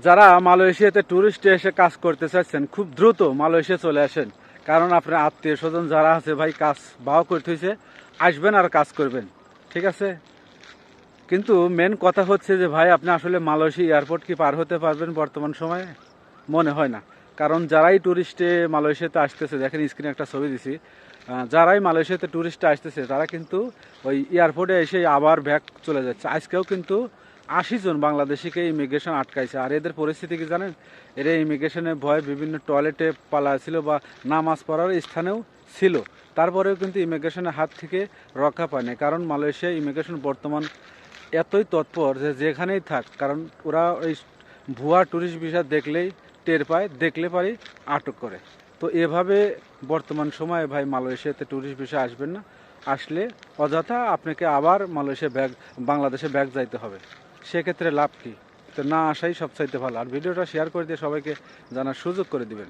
যারা মালয়েশিয়াতে ট্যুরিস্টে এসে কাজ করতে চাচ্ছেন খুব দ্রুত মালয়েশিয়া চলে আসেন। কারণ আপনার আত্মীয় স্বজন যারা আছে ভাই কাজ বাও করতে হয়েছে, আসবেন আর কাজ করবেন, ঠিক আছে। কিন্তু মেন কথা হচ্ছে যে ভাই আপনি আসলে মালয়েশিয়া এয়ারপোর্ট কি পার হতে পারবেন বর্তমান সময়ে? মনে হয় না। কারণ যারাই ট্যুরিস্টে মালয়েশিয়াতে আসতেছে, দেখেন স্ক্রিনে একটা ছবি দিছি, যারাই মালয়েশিয়াতে ট্যুরিস্টে আসতেছে তারা কিন্তু ওই এয়ারপোর্টে এসে আবার ব্যাক চলে যাচ্ছে। আজকেও কিন্তু 80 জন বাংলাদেশিকে ইমিগ্রেশন আটকাইছে। আর এদের পরিস্থিতি কি জানেন? এরা ইমিগ্রেশনের ভয়ে বিভিন্ন টয়লেটে পালা ছিল বা নামাজ পড়ার স্থানেও ছিল। তারপরেও কিন্তু ইমিগ্রেশনের হাত থেকে রক্ষা পায়নি। কারণ মালয়েশিয়া ইমিগ্রেশন বর্তমান এতই তৎপর যে যেখানেই থাক, কারণ ওরা ওই ভুয়া ট্যুরিস্ট ভিসা দেখলেই টের পায়, দেখলে পারি আটক করে। তো এভাবে বর্তমান সময়ে ভাই মালয়েশিয়াতে ট্যুরিস্ট ভিসা আসবেন না। আসলে অযথা আপনাকে আবার মালয়েশিয়া বাংলাদেশে ব্যাক যাইতে হবে। সেক্ষেত্রে লাভ কি? তো না আসাই সবচাইতে ভালো। আর ভিডিওটা শেয়ার করে দিয়ে সবাইকে জানার সুযোগ করে দিবেন।